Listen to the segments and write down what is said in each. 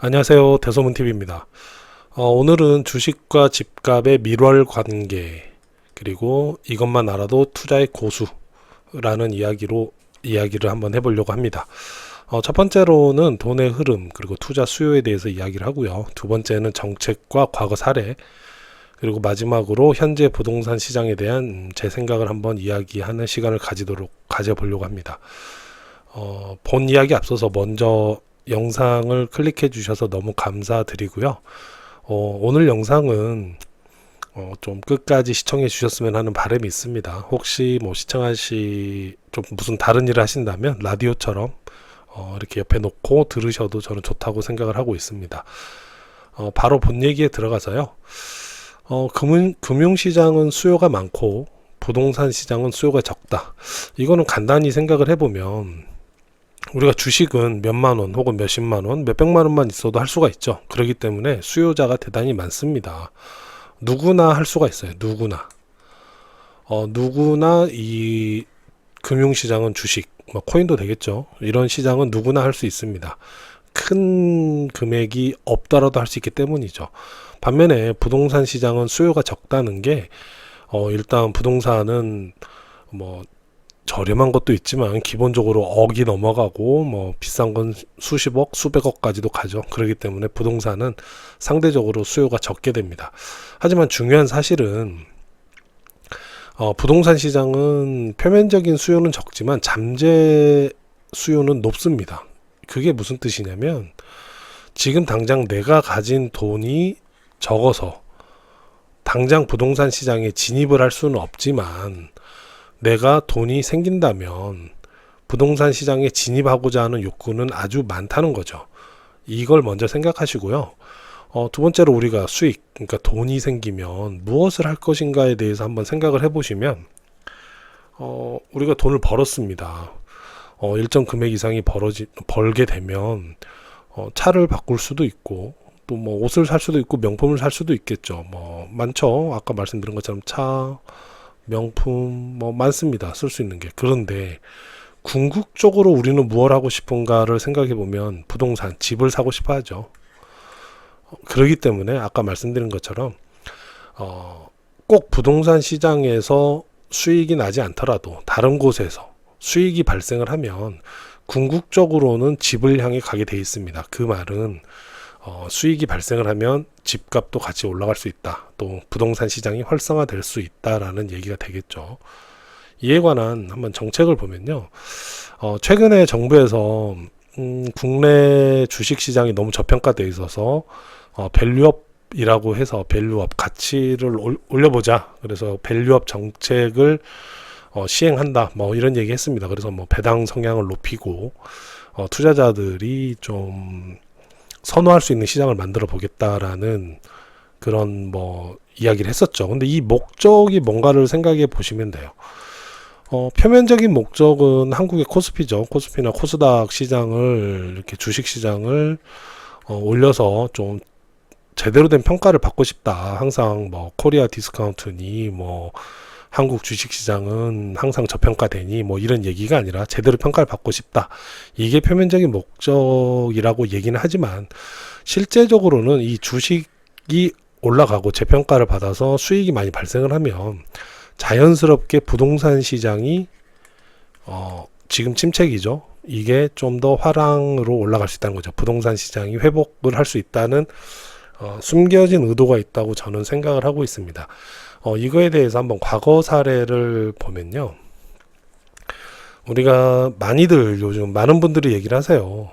안녕하세요. 대소문TV입니다. 오늘은 주식과 집값의 밀월 관계, 그리고 이것만 알아도 투자의 고수라는 이야기를 한번 해보려고 합니다. 첫 번째로는 돈의 흐름, 그리고 투자 수요에 대해서 이야기를 하고요. 두 번째는 정책과 과거 사례, 그리고 마지막으로 현재 부동산 시장에 대한 제 생각을 한번 이야기하는 시간을 가져보려고 합니다. 본 이야기 앞서서 먼저 영상을 클릭해 주셔서 너무 감사드리고요. 오늘 영상은 좀 끝까지 시청해 주셨으면 하는 바람이 있습니다. 혹시 뭐 좀 무슨 다른 일을 하신다면 라디오처럼 이렇게 옆에 놓고 들으셔도 저는 좋다고 생각을 하고 있습니다. 바로 본 얘기에 들어가서요. 금융시장은 수요가 많고 부동산 시장은 수요가 적다. 이거는 간단히 생각을 해보면 우리가 주식은 몇만 원 혹은 몇십만 원, 몇백만 원만 있어도 할 수가 있죠. 그렇기 때문에 수요자가 대단히 많습니다. 누구나 할 수가 있어요. 누구나 이 금융시장은 주식, 뭐 코인도 되겠죠. 이런 시장은 누구나 할 수 있습니다. 큰 금액이 없더라도 할 수 있기 때문이죠. 반면에 부동산 시장은 수요가 적다는 게 일단 부동산은 뭐 저렴한 것도 있지만 기본적으로 억이 넘어가고 뭐 비싼 건 수십억, 수백억까지도 가죠. 그렇기 때문에 부동산은 상대적으로 수요가 적게 됩니다. 하지만 중요한 사실은 부동산 시장은 표면적인 수요는 적지만 잠재 수요는 높습니다. 그게 무슨 뜻이냐면 지금 당장 내가 가진 돈이 적어서 당장 부동산 시장에 진입을 할 수는 없지만 내가 돈이 생긴다면 부동산 시장에 진입하고자 하는 욕구는 아주 많다는 거죠. 이걸 먼저 생각하시고요. 두 번째로 우리가 수익, 그러니까 돈이 생기면 무엇을 할 것인가에 대해서 한번 생각을 해보시면 우리가 돈을 벌었습니다. 일정 금액 이상이 벌게 되면 차를 바꿀 수도 있고 또 뭐 옷을 살 수도 있고 명품을 살 수도 있겠죠. 뭐 많죠. 아까 말씀드린 것처럼 차, 명품 뭐 많습니다. 쓸 수 있는 게. 그런데 궁극적으로 우리는 무엇 하고 싶은가를 생각해 보면 부동산, 집을 사고 싶어 하죠. 그렇기 때문에 아까 말씀드린 것처럼 꼭 부동산 시장에서 수익이 나지 않더라도 다른 곳에서 수익이 발생을 하면 궁극적으로는 집을 향해 가게 돼 있습니다. 그 말은 수익이 발생을 하면 집값도 같이 올라갈 수 있다. 또 부동산 시장이 활성화될 수 있다라는 얘기가 되겠죠. 이에 관한 한번 정책을 보면요. 최근에 정부에서 국내 주식 시장이 너무 저평가되어 있어서 밸류업이라고 해서 밸류업 가치를 올려보자. 그래서 밸류업 정책을 시행한다. 뭐 이런 얘기 했습니다. 그래서 뭐 배당 성향을 높이고 투자자들이 좀 선호할 수 있는 시장을 만들어 보겠다라는 그런 뭐 이야기를 했었죠. 근데 이 목적이 뭔가를 생각해 보시면 돼요. 표면적인 목적은 한국의 코스피죠. 코스피나 코스닥 시장을 이렇게 주식 시장을 올려서 좀 제대로 된 평가를 받고 싶다. 항상 뭐 코리아 디스카운트니 뭐 한국 주식시장은 항상 저평가되니 뭐 이런 얘기가 아니라 제대로 평가를 받고 싶다. 이게 표면적인 목적이라고 얘기는 하지만 실제적으로는 이 주식이 올라가고 재평가를 받아서 수익이 많이 발생을 하면 자연스럽게 부동산 시장이 지금 침체기죠. 이게 좀 더 화랑으로 올라갈 수 있다는 거죠. 부동산 시장이 회복을 할 수 있다는 숨겨진 의도가 있다고 저는 생각을 하고 있습니다. 이거에 대해서 한번 과거 사례를 보면요. 우리가 많이들 요즘 많은 분들이 얘기를 하세요.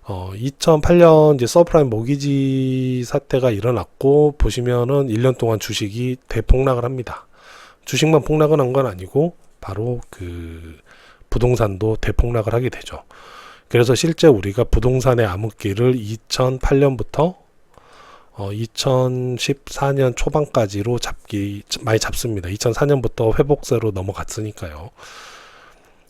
2008년 이제 서프라임 모기지 사태가 일어났고 보시면은 1년 동안 주식이 대폭락을 합니다. 주식만 폭락은 한 건 아니고 바로 그 부동산도 대폭락을 하게 되죠. 그래서 실제 우리가 부동산의 암흑기를 2008년부터 2014년 초반까지로 많이 잡습니다. 2004년부터 회복세로 넘어갔으니까요.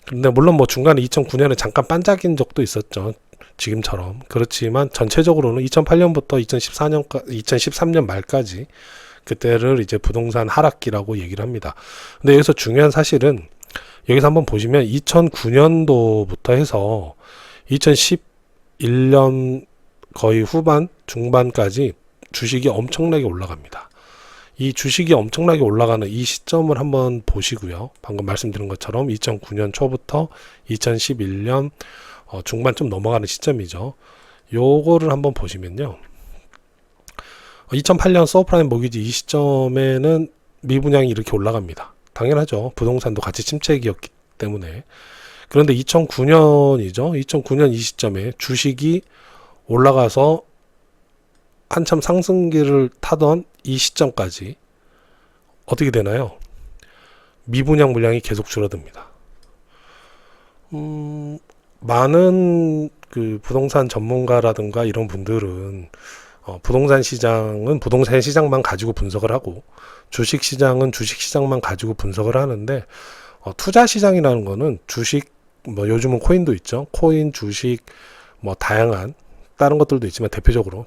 근데 물론 뭐 중간에 2009년에 잠깐 반짝인 적도 있었죠. 지금처럼. 그렇지만 전체적으로는 2008년부터 2013년 말까지 그때를 이제 부동산 하락기라고 얘기를 합니다. 근데 여기서 중요한 사실은 여기서 한번 보시면 2009년도부터 해서 2011년 거의 후반, 중반까지 주식이 엄청나게 올라갑니다. 이 주식이 엄청나게 올라가는 이 시점을 한번 보시고요. 방금 말씀드린 것처럼 2009년 초부터 2011년 중반쯤 넘어가는 시점이죠. 요거를 한번 보시면요. 2008년 서브프라임 모기지 이 시점에는 미분양이 이렇게 올라갑니다. 당연하죠. 부동산도 같이 침체기였기 때문에. 그런데 2009년이죠. 2009년 이 시점에 주식이 올라가서 한참 상승기를 타던 이 시점까지 어떻게 되나요? 미분양 물량이 계속 줄어듭니다. 많은 그 부동산 전문가라든가 이런 분들은 부동산 시장은 부동산 시장만 가지고 분석을 하고 주식 시장은 주식 시장만 가지고 분석을 하는데 투자 시장이라는 거는 주식 뭐 요즘은 코인도 있죠. 코인, 주식 뭐 다양한 다른 것들도 있지만 대표적으로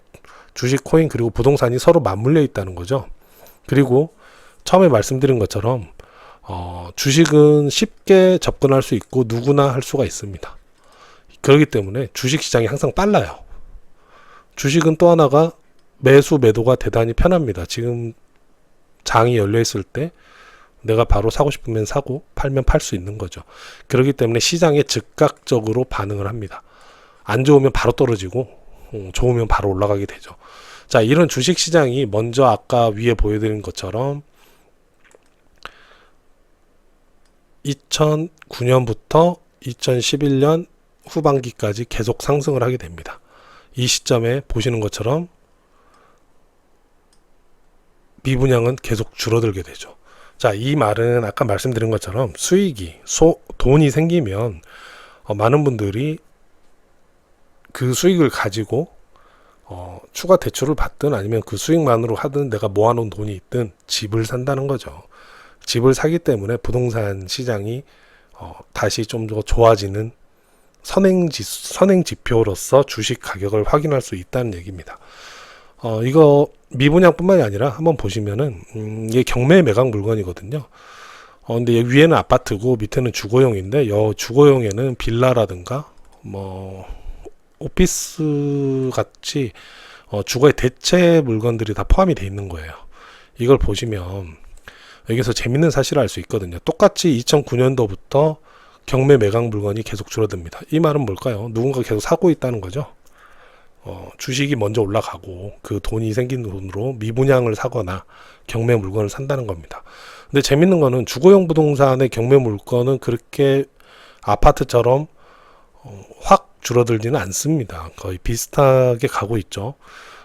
주식, 코인 그리고 부동산이 서로 맞물려 있다는 거죠. 그리고 처음에 말씀드린 것처럼 주식은 쉽게 접근할 수 있고 누구나 할 수가 있습니다. 그렇기 때문에 주식 시장이 항상 빨라요. 주식은 또 하나가 매수 매도가 대단히 편합니다. 지금 장이 열려 있을 때 내가 바로 사고 싶으면 사고 팔면 팔 수 있는 거죠. 그렇기 때문에 시장에 즉각적으로 반응을 합니다. 안 좋으면 바로 떨어지고 좋으면 바로 올라가게 되죠. 자, 이런 주식 시장이 먼저 아까 위에 보여드린 것처럼 2009년부터 2011년 후반기까지 계속 상승을 하게 됩니다. 이 시점에 보시는 것처럼 미분양은 계속 줄어들게 되죠. 자, 이 말은 아까 말씀드린 것처럼 수익이 돈이 생기면 많은 분들이 그 수익을 가지고 추가 대출을 받든 아니면 그 수익만으로 하든 내가 모아놓은 돈이 있든 집을 산다는 거죠. 집을 사기 때문에 부동산 시장이 다시 좀 더 좋아지는 선행 지표로서 주식 가격을 확인할 수 있다는 얘기입니다. 이거 미분양뿐만이 아니라 한번 보시면은 이게 경매 매각 물건이거든요. 근데 위에는 아파트고 밑에는 주거용인데 주거용에는 빌라라든가 뭐 오피스 같이 주거의 대체 물건들이 다 포함이 되어 있는 거예요. 이걸 보시면 여기서 재밌는 사실을 알 수 있거든요. 똑같이 2009년도부터 경매 매각 물건이 계속 줄어듭니다. 이 말은 뭘까요? 누군가 계속 사고 있다는 거죠. 주식이 먼저 올라가고 그 돈이 생긴 돈으로 미분양을 사거나 경매 물건을 산다는 겁니다. 근데 재밌는 거는 주거용 부동산의 경매 물건은 그렇게 아파트처럼 확 줄어들지는 않습니다. 거의 비슷하게 가고 있죠.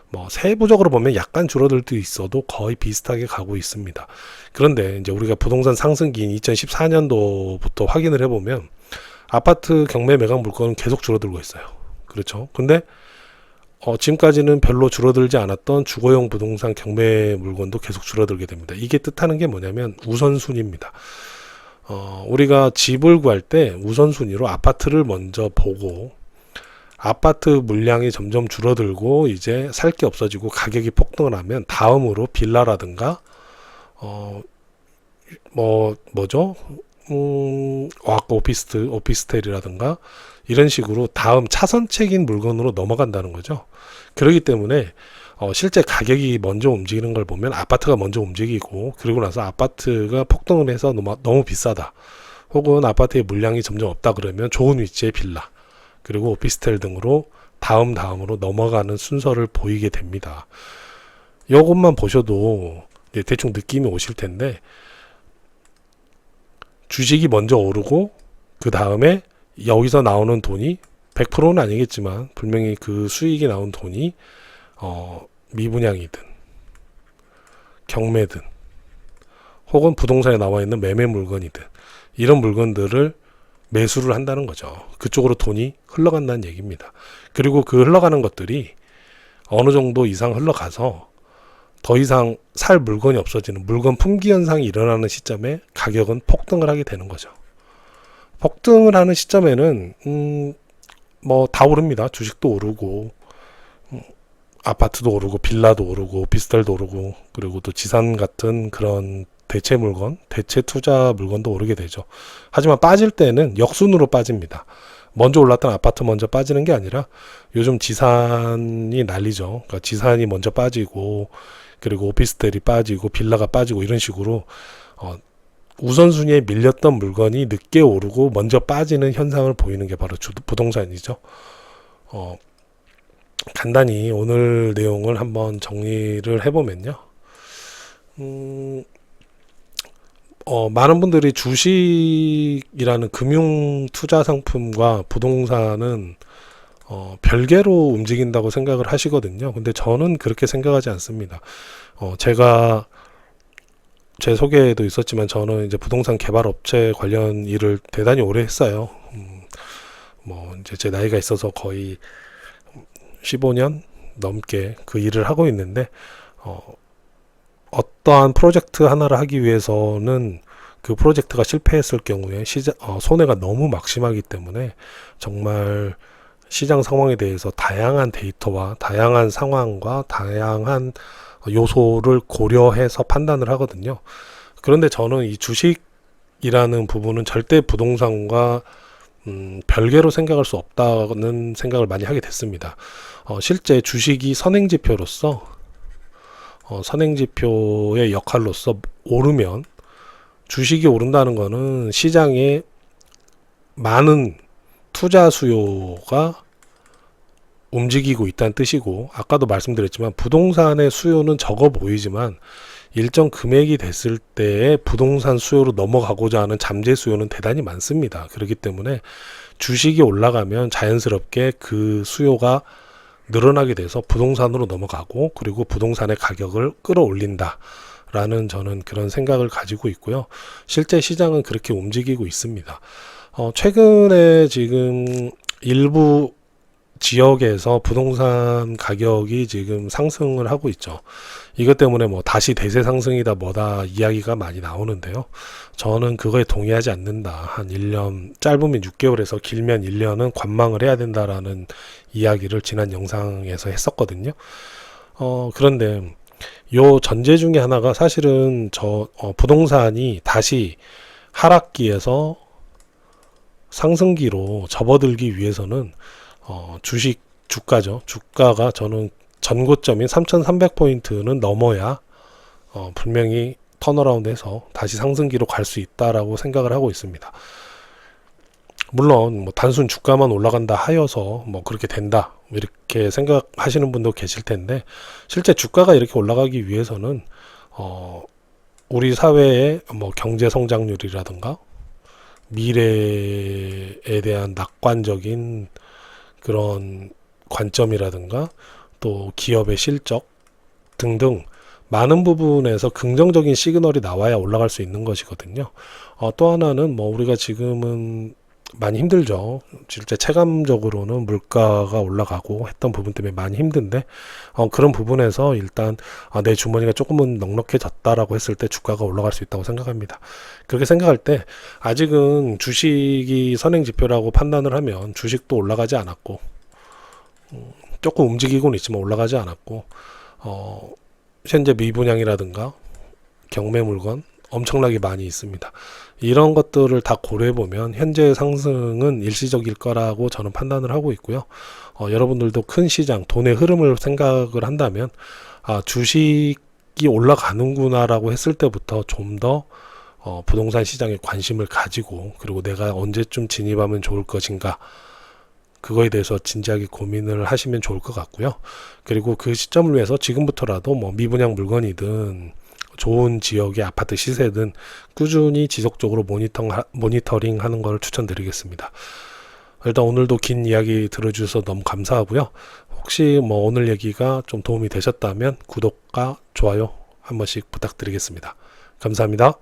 뭐 세부적으로 보면 약간 줄어들 수 있어도 거의 비슷하게 가고 있습니다. 그런데 이제 우리가 부동산 상승기인 2014년도부터 확인을 해보면 아파트 경매 매각 물건은 계속 줄어들고 있어요. 그렇죠. 근데 지금까지는 별로 줄어들지 않았던 주거용 부동산 경매 물건도 계속 줄어들게 됩니다. 이게 뜻하는 게 뭐냐면 우선순위입니다. 우리가 집을 구할 때 우선순위로 아파트를 먼저 보고 아파트 물량이 점점 줄어들고 이제 살 게 없어지고 가격이 폭등을 하면 다음으로 빌라라든가 아까 오피스텔이라든가 이런 식으로 다음 차선책인 물건으로 넘어간다는 거죠. 그렇기 때문에 실제 가격이 먼저 움직이는 걸 보면 아파트가 먼저 움직이고 그리고 나서 아파트가 폭등을 해서 너무 비싸다 혹은 아파트의 물량이 점점 없다 그러면 좋은 위치의 빌라 그리고 오피스텔 등으로 다음으로 넘어가는 순서를 보이게 됩니다. 이것만 보셔도 대충 느낌이 오실 텐데 주식이 먼저 오르고 그 다음에 여기서 나오는 돈이 100%는 아니겠지만 분명히 그 수익이 나온 돈이 미분양이든 경매든 혹은 부동산에 나와 있는 매매 물건이든 이런 물건들을 매수를 한다는 거죠. 그쪽으로 돈이 흘러간다는 얘기입니다. 그리고 그 흘러가는 것들이 어느 정도 이상 흘러가서 더 이상 살 물건이 없어지는 물건 품귀 현상이 일어나는 시점에 가격은 폭등을 하게 되는 거죠. 폭등을 하는 시점에는 뭐 다 오릅니다. 주식도 오르고 아파트도 오르고 빌라도 오르고 오피스텔도 오르고 그리고 또 지산 같은 그런 대체 물건, 대체 투자 물건도 오르게 되죠. 하지만 빠질 때는 역순으로 빠집니다. 먼저 올랐던 아파트 먼저 빠지는 게 아니라 요즘 지산이 난리죠. 그러니까 지산이 먼저 빠지고 그리고 오피스텔이 빠지고 빌라가 빠지고 이런 식으로 우선순위에 밀렸던 물건이 늦게 오르고 먼저 빠지는 현상을 보이는 게 바로 부동산이죠. 간단히 오늘 내용을 한번 정리를 해보면요. 많은 분들이 주식이라는 금융 투자 상품과 부동산은 별개로 움직인다고 생각을 하시거든요. 근데 저는 그렇게 생각하지 않습니다. 제가 제 소개에도 있었지만 저는 이제 부동산 개발 업체 관련 일을 대단히 오래 했어요. 이제 제 나이가 있어서 거의 15년 넘게 그 일을 하고 있는데, 어떠한 프로젝트 하나를 하기 위해서는 그 프로젝트가 실패했을 경우에 손해가 너무 막심하기 때문에 정말 시장 상황에 대해서 다양한 데이터와 다양한 상황과 다양한 요소를 고려해서 판단을 하거든요. 그런데 저는 이 주식이라는 부분은 절대 부동산과 별개로 생각할 수 없다는 생각을 많이 하게 됐습니다. 실제 주식이 선행지표로서 선행지표의 역할로서 오르면, 주식이 오른다는 것은 시장에 많은 투자 수요가 움직이고 있다는 뜻이고, 아까도 말씀드렸지만 부동산의 수요는 적어 보이지만 일정 금액이 됐을 때에 부동산 수요로 넘어가고자 하는 잠재 수요는 대단히 많습니다. 그렇기 때문에 주식이 올라가면 자연스럽게 그 수요가 늘어나게 돼서 부동산으로 넘어가고, 그리고 부동산의 가격을 끌어올린다 라는 저는 그런 생각을 가지고 있고요. 실제 시장은 그렇게 움직이고 있습니다. 최근에 지금 일부 지역에서 부동산 가격이 지금 상승을 하고 있죠. 이것 때문에 다시 대세 상승이다 뭐다 이야기가 많이 나오는데요. 저는 그거에 동의하지 않는다. 한 1년, 짧으면 6개월에서 길면 1년은 관망을 해야 된다라는 이야기를 지난 영상에서 했었거든요. 그런데 요 전제 중에 하나가 사실은 부동산이 다시 하락기에서 상승기로 접어들기 위해서는 주가죠. 주가가 저는 전고점인 3,300포인트는 넘어야 분명히 턴어라운드해서 다시 상승기로 갈 수 있다라고 생각을 하고 있습니다. 물론 단순 주가만 올라간다 하여서 그렇게 된다 이렇게 생각하시는 분도 계실 텐데, 실제 주가가 이렇게 올라가기 위해서는 우리 사회의 경제 성장률이라든가 미래에 대한 낙관적인 그런 관점이라든가 또 기업의 실적 등등 많은 부분에서 긍정적인 시그널이 나와야 올라갈 수 있는 것이거든요. 또 하나는 우리가 지금은 많이 힘들죠. 실제 체감적으로는 물가가 올라가고 했던 부분 때문에 많이 힘든데, 그런 부분에서 일단 내 주머니가 조금은 넉넉해졌다라고 했을 때 주가가 올라갈 수 있다고 생각합니다. 그렇게 생각할 때 아직은 주식이 선행지표라고 판단을 하면 주식도 올라가지 않았고, 조금 움직이고는 있지만 올라가지 않았고, 현재 미분양이라든가 경매물건 엄청나게 많이 있습니다. 이런 것들을 다 고려해보면 현재 상승은 일시적일 거라고 저는 판단을 하고 있고요. 여러분들도 큰 시장, 돈의 흐름을 생각을 한다면 주식이 올라가는구나 라고 했을 때부터 좀 더 부동산 시장에 관심을 가지고, 그리고 내가 언제쯤 진입하면 좋을 것인가, 그거에 대해서 진지하게 고민을 하시면 좋을 것 같고요. 그리고 그 시점을 위해서 지금부터라도 미분양 물건이든 좋은 지역의 아파트 시세든 꾸준히 지속적으로 모니터링 하는 걸 추천드리겠습니다. 일단 오늘도 긴 이야기 들어주셔서 너무 감사하고요. 혹시 오늘 얘기가 좀 도움이 되셨다면 구독과 좋아요 한 번씩 부탁드리겠습니다. 감사합니다.